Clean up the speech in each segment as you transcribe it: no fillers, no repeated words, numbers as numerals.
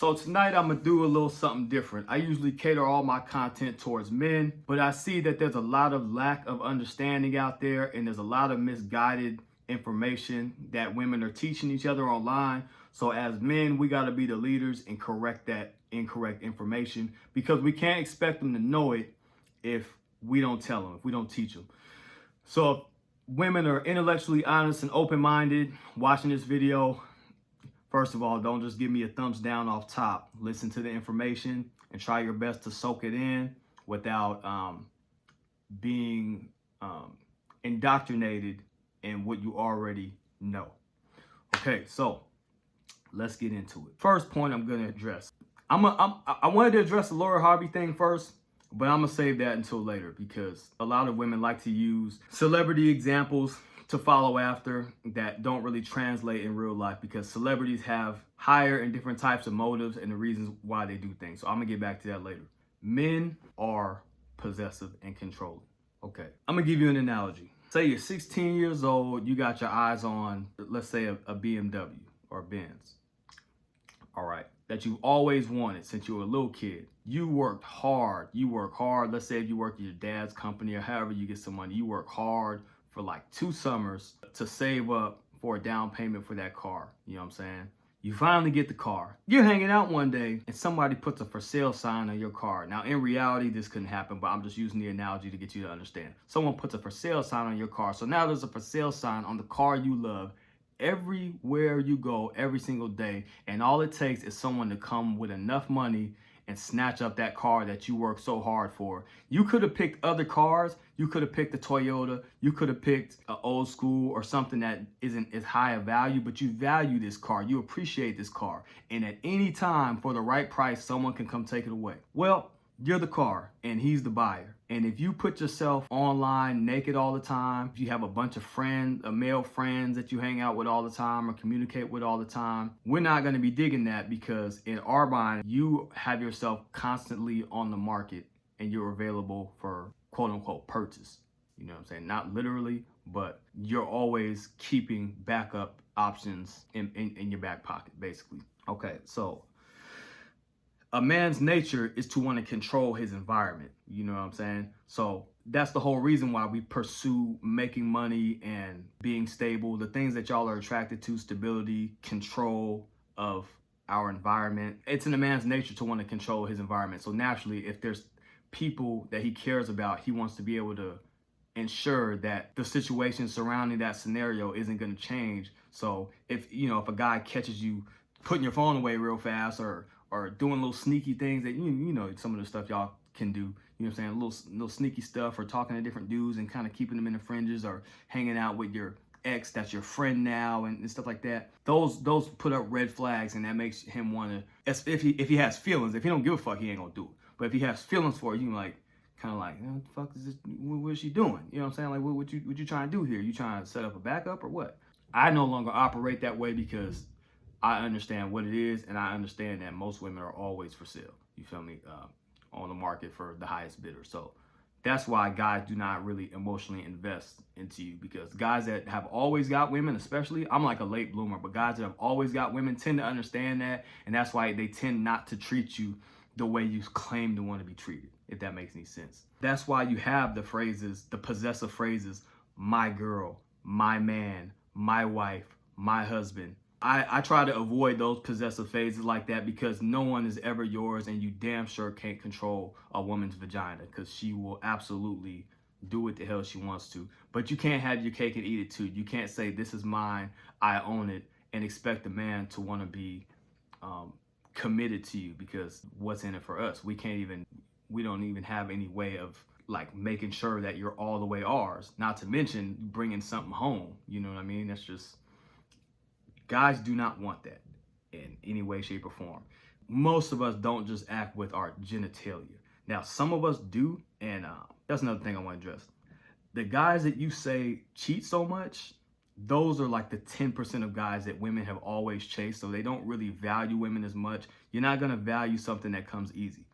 So tonight I'm gonna do a little something different. I usually cater all my content towards men, but I see that there's a lot of lack of understanding out there, and there's a lot of misguided information that women are teaching each other online. So as men, we gotta be the leaders and correct that incorrect information, because we can't expect them to know it if we don't tell them, if we don't teach them. So if women are intellectually honest and open-minded watching this video, first of all, don't just give me a thumbs down off top. Listen to the information and try your best to soak it in without being indoctrinated in what you already know. Okay, so let's get into it. First point I'm gonna address. I wanted to address the Laura Harvey thing first, but I'm gonna save that until later, because a lot of women like to use celebrity examples to follow after that don't really translate in real life, because celebrities have higher and different types of motives and the reasons why they do things. So I'm gonna get back to that later. Men are possessive and controlling. Okay, I'm gonna give you an analogy. Say you're 16 years old, you got your eyes on, let's say a BMW or a Benz. All right, that you've always wanted since you were a little kid. You work hard. Let's say if you work at your dad's company or however you get some money, you work hard for like 2 summers to save up for a down payment for that car. You know what I'm saying? You finally get the car. You're hanging out one day and somebody puts a for sale sign on your car. Now, in reality, this couldn't happen, but I'm just using the analogy to get you to understand. Someone puts a for sale sign on your car. So now there's a for sale sign on the car you love everywhere you go, every single day. And all it takes is someone to come with enough money and snatch up that car that you worked so hard for. You could have picked other cars. You could have picked a Toyota. You could have picked an old school or something that isn't as high a value, but you value this car. You appreciate this car. And at any time, for the right price, someone can come take it away. Well, you're the car and he's the buyer. And if you put yourself online naked all the time, if you have a bunch of friends, male friends that you hang out with all the time or communicate with all the time, we're not going to be digging that, because in our mind, you have yourself constantly on the market and you're available for quote unquote purchase. You know what I'm saying? Not literally, but you're always keeping backup options in your back pocket, basically. Okay, so a man's nature is to want to control his environment. You know what I'm saying? So that's the whole reason why we pursue making money and being stable. The things that y'all are attracted to: stability, control of our environment. It's in a man's nature to want to control his environment. So naturally, if there's people that he cares about, he wants to be able to ensure that the situation surrounding that scenario isn't going to change. So if a guy catches you putting your phone away real fast, or doing little sneaky things that, you know, some of the stuff y'all can do, you know what I'm saying, little sneaky stuff, or talking to different dudes and kind of keeping them in the fringes, or hanging out with your ex that's your friend now and stuff like that. Those put up red flags, and that makes him want to, if he has feelings. If he don't give a fuck, he ain't gonna do it. But if he has feelings for it, you like, kind of like, what the fuck is this? What is she doing? You know what I'm saying? Like, what you trying to do here? You trying to set up a backup or what? I no longer operate that way, because I understand what it is, and I understand that most women are always for sale. You feel me? On the market for the highest bidder. So that's why guys do not really emotionally invest into you, because guys that have always got women, especially, I'm like a late bloomer, but guys that have always got women tend to understand that, and that's why they tend not to treat you the way you claim to want to be treated, if that makes any sense. That's why you have the phrases, the possessive phrases: my girl, my man, my wife, my husband. I try to avoid those possessive phases like that, because no one is ever yours, and you damn sure can't control a woman's vagina, because she will absolutely do what the hell she wants to. But you can't have your cake and eat it too. You can't say, this is mine, I own it, and expect a man to want to be committed to you, because what's in it for us? We don't even have any way of like making sure that you're all the way ours, not to mention bringing something home. You know what I mean? That's just, guys do not want that in any way, shape, or form. Most of us don't just act with our genitalia. Now, some of us do, and that's another thing I want to address. The guys that you say cheat so much, those are like the 10% of guys that women have always chased, so they don't really value women as much. You're not going to value something that comes easy.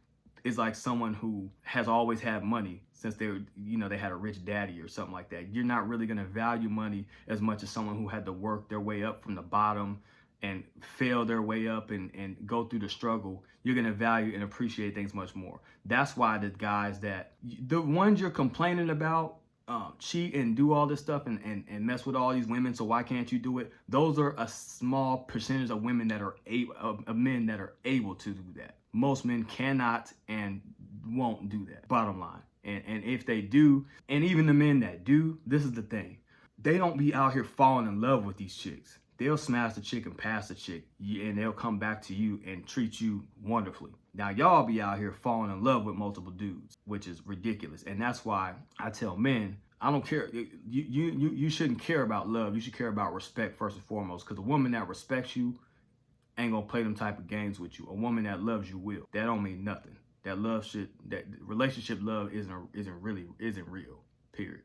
It's like someone who has always had money since they had a rich daddy or something like that. You're not really going to value money as much as someone who had to work their way up from the bottom and fail their way up and go through the struggle, you're going to value and appreciate things much more. That's why the guys the ones you're complaining about, cheat and do all this stuff and mess with all these women, so why can't you do it? Those are a small percentage of women that are of men that are able to do that. Most men cannot and won't do that, bottom line. And if they do, and even the men that do, this is the thing. They don't be out here falling in love with these chicks. They'll smash the chick and pass the chick, and they'll come back to you and treat you wonderfully. Now, y'all be out here falling in love with multiple dudes, which is ridiculous. And that's why I tell men, I don't care. You shouldn't care about love. You should care about respect first and foremost, because a woman that respects you ain't gonna play them type of games with you. A woman that loves you will. That don't mean nothing. That relationship love isn't real, period.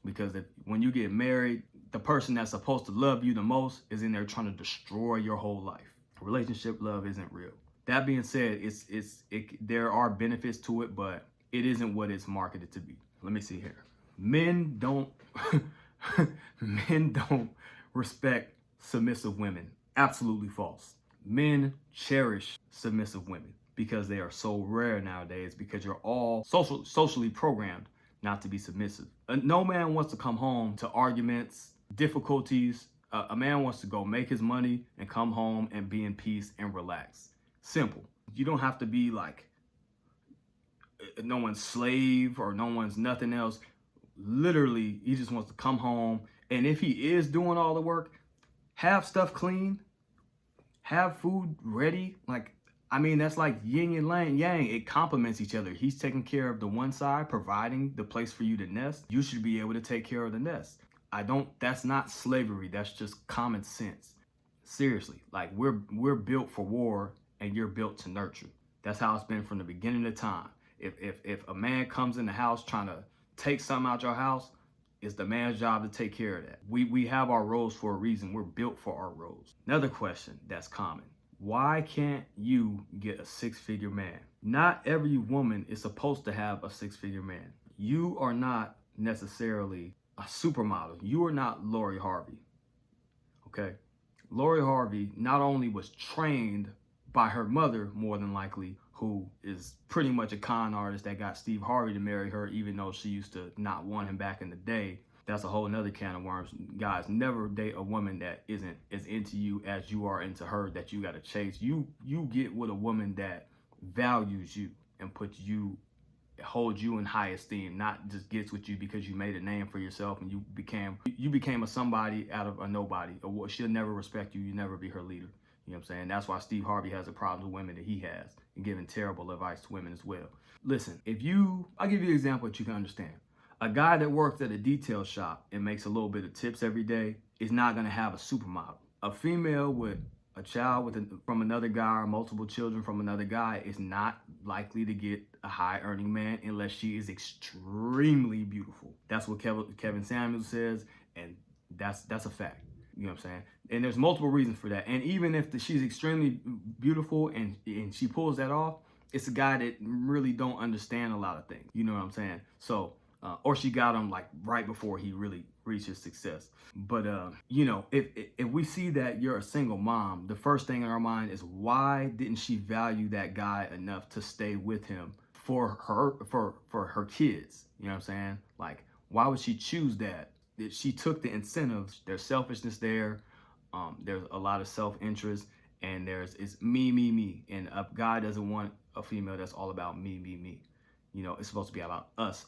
Because when you get married, the person that's supposed to love you the most is in there trying to destroy your whole life. Relationship love isn't real. That being said, there are benefits to it, but it isn't what it's marketed to be. Let me see here. Men don't respect submissive women. Absolutely false. Men cherish submissive women because they are so rare nowadays, because you're all socially programmed not to be submissive. No man wants to come home to arguments, difficulties. A man wants to go make his money and come home and be in peace and relax. Simple. You don't have to be like no one's slave or no one's nothing else. Literally, he just wants to come home. And if he is doing all the work, have stuff clean, have food ready. That's like yin and yang. It complements each other. He's taking care of the one side, providing the place for you to nest. You should be able to take care of the nest. That's not slavery. That's just common sense. Seriously, like we're built for war and you're built to nurture. That's how it's been from the beginning of time. If a man comes in the house trying to take something out your house, it's the man's job to take care of that. We have our roles for a reason. We're built for our roles. Another question that's common. Why can't you get a six-figure man? Not every woman is supposed to have a six-figure man. You are not necessarily a supermodel. You are not Lori Harvey. Okay? Lori Harvey not only was trained by her mother, more than likely, who is pretty much a con artist that got Steve Harvey to marry her, even though she used to not want him back in the day. That's a whole nother can of worms. Guys, never date a woman that isn't as into you as you are into her, that you got to chase. You get with a woman that values you and holds you in high esteem, not just gets with you because you made a name for yourself and you became a somebody out of a nobody. Or she'll never respect you. You never be her leader. You know what I'm saying? That's why Steve Harvey has the problems with women that he has, and giving terrible advice to women as well. Listen, I'll give you an example that you can understand. A guy that works at a detail shop and makes a little bit of tips every day is not going to have a supermodel. A female with a child from another guy or multiple children from another guy is not likely to get a high earning man unless she is extremely beautiful. That's what Kevin Samuels says, and that's a fact. You know what I'm saying? And there's multiple reasons for that. And even if she's extremely beautiful and she pulls that off, it's a guy that really don't understand a lot of things. You know what I'm saying? So, or she got him like right before he really reached his success. But, if we see that you're a single mom, the first thing in our mind is, why didn't she value that guy enough to stay with him for her kids? You know what I'm saying? Like, why would she choose that? She took the incentives. There's selfishness there. There's a lot of self-interest, and it's me. And a guy doesn't want a female that's all about me. You know, it's supposed to be about us.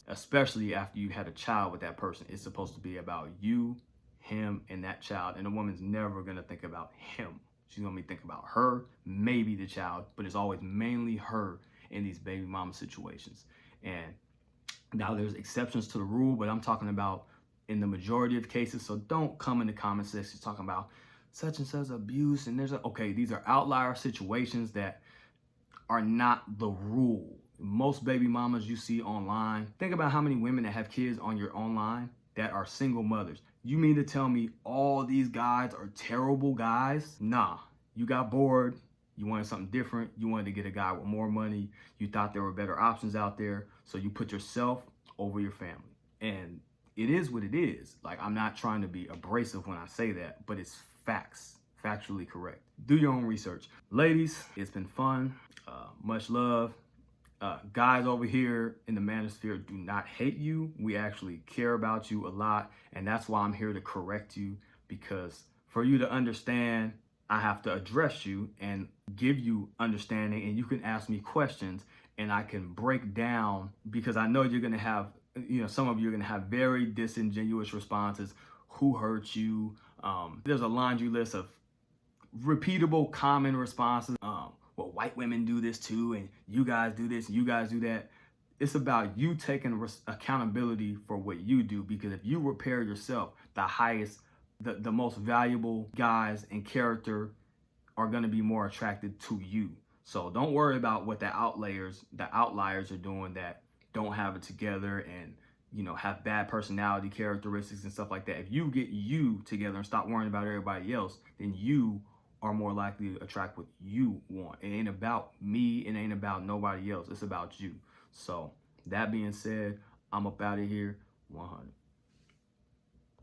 Especially after you had a child with that person. It's supposed to be about you, him, and that child. And a woman's never going to think about him. She's going to be thinking about her, maybe the child, but it's always mainly her in these baby mama situations. And now there's exceptions to the rule, but I'm talking about in the majority of cases. So don't come in the comment section talking about such and such abuse. And these are outlier situations that are not the rule. Most baby mamas you see online, think about how many women that have kids on your online that are single mothers. You mean to tell me all these guys are terrible guys? Nah, you got bored. You wanted something different. You wanted to get a guy with more money. You thought there were better options out there. So you put yourself over your family. And it is what it is. Like, I'm not trying to be abrasive when I say that, but it's facts. factually correct. Do your own research. Ladies, it's been fun. Much love. Guys over here in the manosphere do not hate you. We actually care about you a lot. And that's why I'm here to correct you, because for you to understand, I have to address you and give you understanding, and you can ask me questions and I can break down, because I know you're going to have, some of you are going to have very disingenuous responses. Who hurt you? There's a laundry list of repeatable common responses. Well, white women do this too, and you guys do this, and you guys do that. It's about you taking accountability for what you do, because if you repair yourself, the most valuable guys and character are going to be more attracted to you. So don't worry about what the outliers are doing that don't have it together and have bad personality characteristics and stuff like that. If you get you together and stop worrying about everybody else, then you are more likely to attract what you want. It ain't about me. It ain't about nobody else. It's about you. So that being said, I'm up out of here. 100.